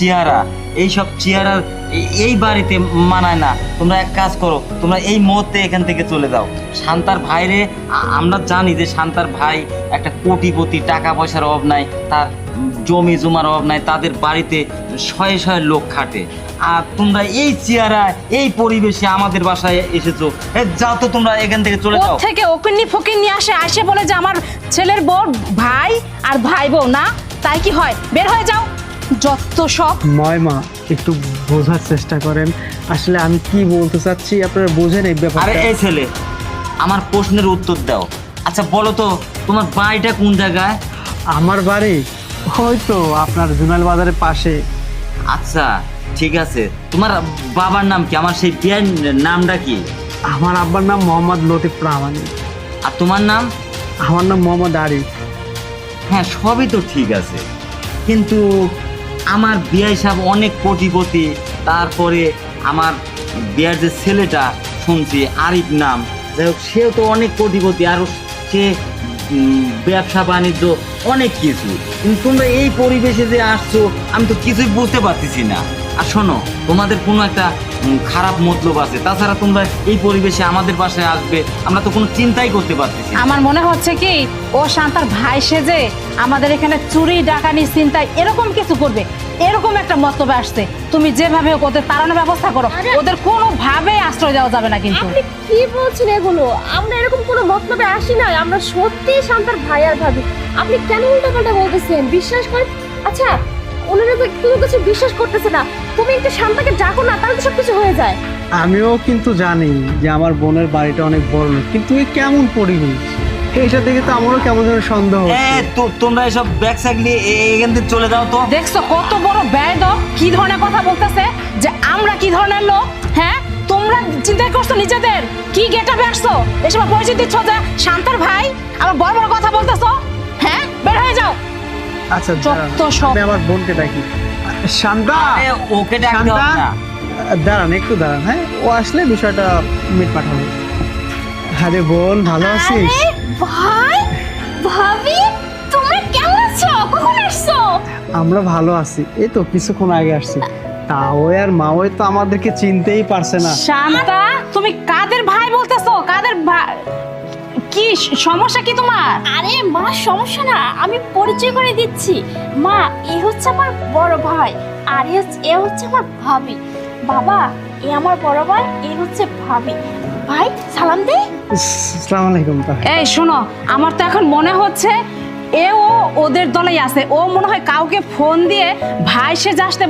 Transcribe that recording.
চেহারা, এইসব চেহারা এই বাড়িতে মানায় না। তোমরা এক কাজ করো, তোমরা এই মুহূর্তে এখান থেকে চলে যাও। শান্তার ভাইরে আমরা জানি যে শান্তার ভাই একটা কোটিপতি, টাকা পয়সার অভাব নাই, তার জমি জমার অভাব নাই, তাদের বাড়িতে শয়ে শয়ে লোক খাটে। আর তোমরা এই চেহারা এই পরিবেশে আমাদের বাসায় এসেছো, যাও তো তোমরা এখান থেকে চলে যাও। থেকে ওকিন্নি ফকিন্নি আসে বলে যে আমার ছেলের বউ ভাই আর ভাই বউ না, তাই কি হয়? বের হয়ে যাও, যত সব। মা একটু বোঝার চেষ্টা করেন, আসলে আমি কি বলতে চাচ্ছি আপনারা বোঝেন এই আরে ব্যাপারটা। এই ছেলে, আমার প্রশ্নের উত্তর দাও। আচ্ছা বলো তো, তোমার বাড়িটা কোন জায়গায়? আমার বাড়ি হয়তো আপনার জুনাল বাজারের পাশে। আচ্ছা ঠিক আছে, তোমার বাবার নাম কি? আমার সেই বিয়ের নামটা কি? আমার আব্বার নাম মোহাম্মদ লতিফ প্রামাণিক। আর তোমার নাম? আমার নাম মোহাম্মদ আরিফ। হ্যাঁ সবই তো ঠিক আছে, কিন্তু আমার বিয়ে সাহেব অনেক কোটিপতি, তারপরে আমার বিয়ের যে ছেলেটা শুনছি আরিফ নাম, যাই হোক সেও তো অনেক কোটিপতি, আর সে ব্যবসা বাণিজ্য অনেক কিছু। কিন্তু তোমরা এই পরিবেশে যে আসছো আমি তো কিছুই বুঝতে পারতেছি না। আর শোনো, তোমাদের কোনো একটা খারাপ মতলব আছে, তাছাড়া তোমরা এই পরিবেশে আমাদের বাসায় আসবে আমরা তো কোনো চিন্তাই করতে পারতেছি না। আমার মনে হচ্ছে কি ও শান্তার ভাই সেজে আমাদের এখানে চুরি ডাকানি চিন্তায় এরকম কিছু করবে, এরকম একটা মতলবে আসছে। তুমি যেভাবে হোক ওদের তাড়ানোর ব্যবস্থা করো, ওদের কোনোভাবে আশ্রয় দেওয়া যাবে না। কিন্তু আপনি কি বলছেন এগুলো? আমরা এরকম কোনো মতলবে আসি নাই, আমরা সত্যি শান্তার ভাই আর ভাবি। আপনি কেন উল্টাপাল্টা বলতেছেন? বিশ্বাস করেন। আচ্ছা ওনারা তো কোনো কিছু বিশ্বাস করতেছে না, তুমি একটু শান্তাকে ডাকো না, তাহলে তো সব কিছু হয়ে যায়। আমিও কিন্তু জানি যে আমার বোনের বাড়িটা অনেক বড় লোক, কিন্তু এই কেমন পরিবেশ, এইটা দেখে তো আমারও কেমন যেন সন্দেহ হচ্ছে। তোমরা এসব ব্যাগ স্যাগ নিয়ে এখান থেকে চলে যাও তো। দেখছো কত বড় বেয়াদব, কি ধরনের কথা বলতেছে যে আমরা কি ধরনের লোক। হ্যাঁ তোমরা চিন্তা করছো নিজেদের কি গেটআপে আসছো, এসব পরিচয় দিচ্ছ যে শান্তার ভাই, আবার বড় বড় কথা বলতেছো। হ্যাঁ বের হয়ে যাও। আচ্ছা যত সব। আমি আমার বোনকে ডাকি। শান্তা, আরে, ওকে ডাকতে হবে শান্তা, না। দাঁড়ান একটু দাঁড়ান। হ্যাঁ ও আসলে বিষয়টা মিট পাঠাবো। আরে বোন ভালো আছিস? আরে ভাই ভাবি, তোমরা কেমন আছো? কখন আসছো? আমরা ভালো আছি, এই তো কিছুক্ষণ আগে আসছি। তা ওই আর মা ওই তো আমাদেরকে চিনতেই পারছে না। শান্তা তুমি কাদের ভাই বলতেছো? কাদের ভাই? কি সমস্যা কি তোমার? আরে মা সমস্যা না, আমি পরিচয় করে দিচ্ছি। মা এ হচ্ছে আমার বড় ভাই, আর এ হচ্ছে আমার ভাবি। বাবা এ আমার বড় ভাই, এ হচ্ছে ভাবি। ভাই সালাম দে। আসসালামু আলাইকুম। এই শোনো, আমার তো এখন মনে হচ্ছে এও ওদের দলেই আছে। ও মনে হয় কাউকে ফোন দিয়ে ভাই সে আসতে